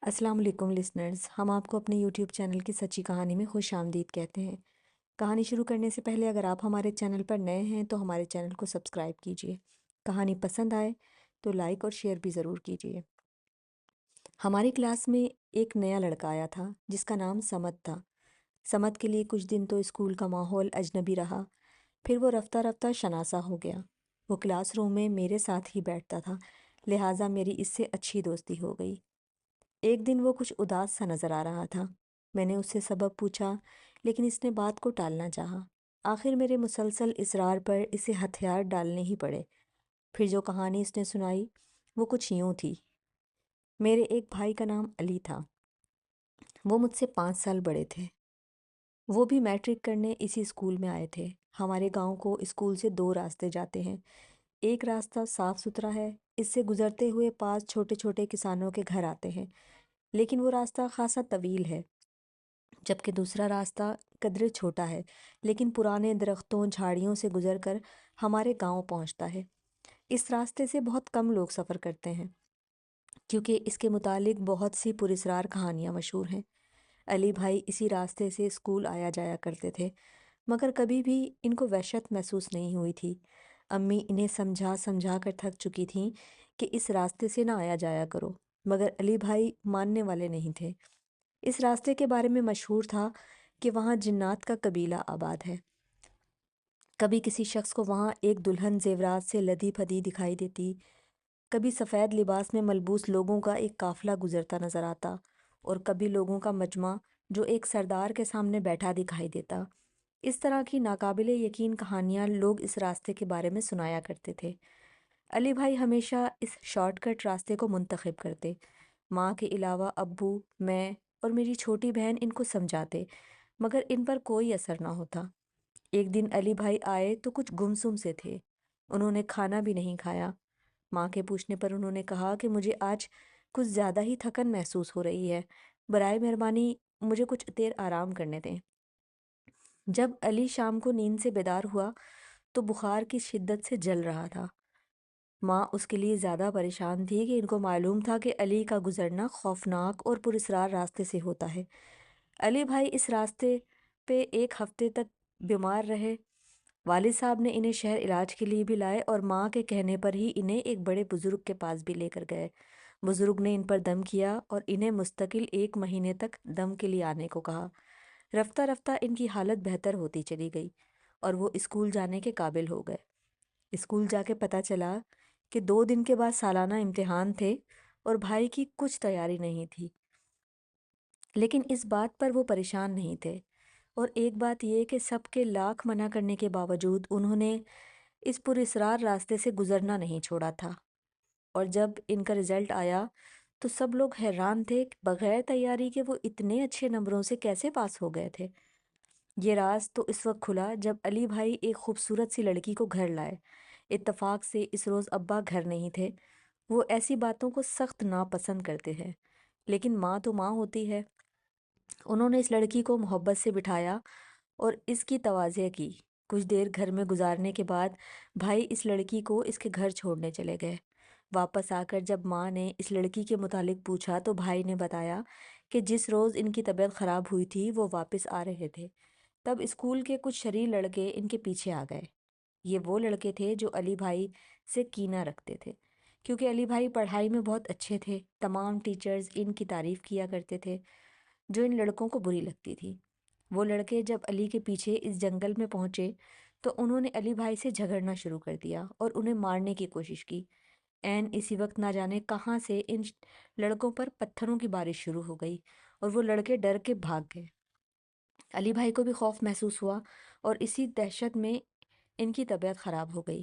السلام علیکم لسنرز، ہم آپ کو اپنے یوٹیوب چینل کی سچی کہانی میں خوش آمدید کہتے ہیں۔ کہانی شروع کرنے سے پہلے اگر آپ ہمارے چینل پر نئے ہیں تو ہمارے چینل کو سبسکرائب کیجیے۔ کہانی پسند آئے تو لائک اور شیئر بھی ضرور کیجیے۔ ہماری کلاس میں ایک نیا لڑکا آیا تھا جس کا نام سمد تھا۔ سمد کے لیے کچھ دن تو اسکول کا ماحول اجنبی رہا، پھر وہ رفتہ رفتہ شناسا ہو گیا۔ وہ کلاس روم میں میرے ساتھ ہی بیٹھتا تھا، لہٰذا میری اس سے اچھی دوستی ہو گئی۔ ایک دن وہ کچھ اداس سا نظر آ رہا تھا۔ میں نے اس سے سبب پوچھا لیکن اس نے بات کو ٹالنا چاہا۔ آخر میرے مسلسل اصرار پر اسے ہتھیار ڈالنے ہی پڑے۔ پھر جو کہانی اس نے سنائی وہ کچھ یوں تھی۔ میرے ایک بھائی کا نام علی تھا۔ وہ مجھ سے 5 سال بڑے تھے۔ وہ بھی میٹرک کرنے اسی اسکول میں آئے تھے۔ ہمارے گاؤں کو اسکول سے 2 راستے جاتے ہیں۔ ایک راستہ صاف ستھرا ہے، اس سے گزرتے ہوئے پاس چھوٹے چھوٹے کسانوں کے گھر آتے ہیں، لیکن وہ راستہ خاصا طویل ہے۔ جبکہ دوسرا راستہ قدرے چھوٹا ہے لیکن پرانے درختوں جھاڑیوں سے گزر کر ہمارے گاؤں پہنچتا ہے۔ اس راستے سے بہت کم لوگ سفر کرتے ہیں کیونکہ اس کے متعلق بہت سی پراسرار کہانیاں مشہور ہیں۔ علی بھائی اسی راستے سے اسکول آیا جایا کرتے تھے، مگر کبھی بھی ان کو وحشت محسوس نہیں ہوئی تھی۔ امی انہیں سمجھا سمجھا کر تھک چکی تھیں کہ اس راستے سے نہ آیا جایا کرو، مگر علی بھائی ماننے والے نہیں تھے۔ اس راستے کے بارے میں مشہور تھا کہ وہاں جنات کا قبیلہ آباد ہے۔ کبھی کسی شخص کو وہاں ایک دلہن زیورات سے لدی پھدی دکھائی دیتی، کبھی سفید لباس میں ملبوس لوگوں کا ایک قافلہ گزرتا نظر آتا، اور کبھی لوگوں کا مجمع جو ایک سردار کے سامنے بیٹھا دکھائی دیتا۔ اس طرح کی ناقابل یقین کہانیاں لوگ اس راستے کے بارے میں سنایا کرتے تھے۔ علی بھائی ہمیشہ اس شارٹ کٹ راستے کو منتخب کرتے۔ ماں کے علاوہ ابو، میں اور میری چھوٹی بہن ان کو سمجھاتے، مگر ان پر کوئی اثر نہ ہوتا۔ ایک دن علی بھائی آئے تو کچھ گمسم سے تھے۔ انہوں نے کھانا بھی نہیں کھایا۔ ماں کے پوچھنے پر انہوں نے کہا کہ مجھے آج کچھ زیادہ ہی تھکن محسوس ہو رہی ہے، برائے مہربانی مجھے کچھ دیر آرام کرنے دیں۔ جب علی شام کو نیند سے بیدار ہوا تو بخار کی شدت سے جل رہا تھا۔ ماں اس کے لیے زیادہ پریشان تھی کہ ان کو معلوم تھا کہ علی کا گزرنا خوفناک اور پراسرار راستے سے ہوتا ہے۔ علی بھائی اس راستے پہ 1 ہفتے تک بیمار رہے۔ والد صاحب نے انہیں شہر علاج کے لیے بھی لائے اور ماں کے کہنے پر ہی انہیں ایک بڑے بزرگ کے پاس بھی لے کر گئے۔ بزرگ نے ان پر دم کیا اور انہیں مستقل 1 مہینے تک دم کے لیے آنے کو کہا۔ رفتہ رفتہ ان کی حالت بہتر ہوتی چلی گئی اور وہ اسکول جانے کے قابل ہو گئے۔ اسکول جا کے پتہ چلا کہ 2 دن کے بعد سالانہ امتحان تھے اور بھائی کی کچھ تیاری نہیں تھی، لیکن اس بات پر وہ پریشان نہیں تھے۔ اور ایک بات یہ کہ سب کے لاکھ منع کرنے کے باوجود انہوں نے اس پراسرار راستے سے گزرنا نہیں چھوڑا تھا۔ اور جب ان کا رزلٹ آیا تو سب لوگ حیران تھے کہ بغیر تیاری کے وہ اتنے اچھے نمبروں سے کیسے پاس ہو گئے تھے۔ یہ راز تو اس وقت کھلا جب علی بھائی ایک خوبصورت سی لڑکی کو گھر لائے۔ اتفاق سے اس روز ابا گھر نہیں تھے۔ وہ ایسی باتوں کو سخت ناپسند کرتے ہیں، لیکن ماں تو ماں ہوتی ہے۔ انہوں نے اس لڑکی کو محبت سے بٹھایا اور اس کی تواضع کی۔ کچھ دیر گھر میں گزارنے کے بعد بھائی اس لڑکی کو اس کے گھر چھوڑنے چلے گئے۔ واپس آ کر جب ماں نے اس لڑکی کے متعلق پوچھا تو بھائی نے بتایا کہ جس روز ان کی طبیعت خراب ہوئی تھی وہ واپس آ رہے تھے، تب اسکول کے کچھ شریر لڑکے ان کے پیچھے آ گئے۔ یہ وہ لڑکے تھے جو علی بھائی سے کینہ رکھتے تھے، کیونکہ علی بھائی پڑھائی میں بہت اچھے تھے۔ تمام ٹیچرز ان کی تعریف کیا کرتے تھے جو ان لڑکوں کو بری لگتی تھی۔ وہ لڑکے جب علی کے پیچھے اس جنگل میں پہنچے تو انہوں نے علی بھائی سے جھگڑنا شروع کر دیا اور انہیں مارنے کی کوشش کی۔ عین اسی وقت نہ جانے کہاں سے ان لڑکوں پر پتھروں کی بارش شروع ہو گئی اور وہ لڑکے ڈر کے بھاگ گئے۔ علی بھائی کو بھی خوف محسوس ہوا اور اسی دہشت میں ان کی طبیعت خراب ہو گئی۔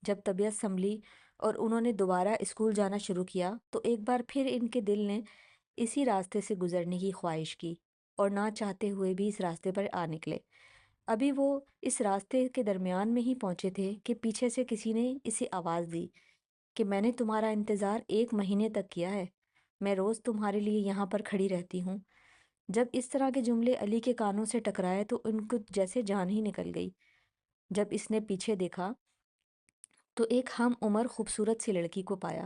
جب طبیعت سنبھلی اور انہوں نے دوبارہ اسکول جانا شروع کیا تو ایک بار پھر ان کے دل نے اسی راستے سے گزرنے کی خواہش کی اور نہ چاہتے ہوئے بھی اس راستے پر آ نکلے۔ ابھی وہ اس راستے کے درمیان میں ہی پہنچے تھے کہ پیچھے سے کسی نے اسے آواز دی کہ میں نے تمہارا انتظار 1 مہینے تک کیا ہے، میں روز تمہارے لیے یہاں پر کھڑی رہتی ہوں۔ جب اس طرح کے جملے علی کے کانوں سے ٹکرائے تو ان کو جیسے جان ہی نکل گئی۔ جب اس نے پیچھے دیکھا تو ایک ہم عمر خوبصورت سی لڑکی کو پایا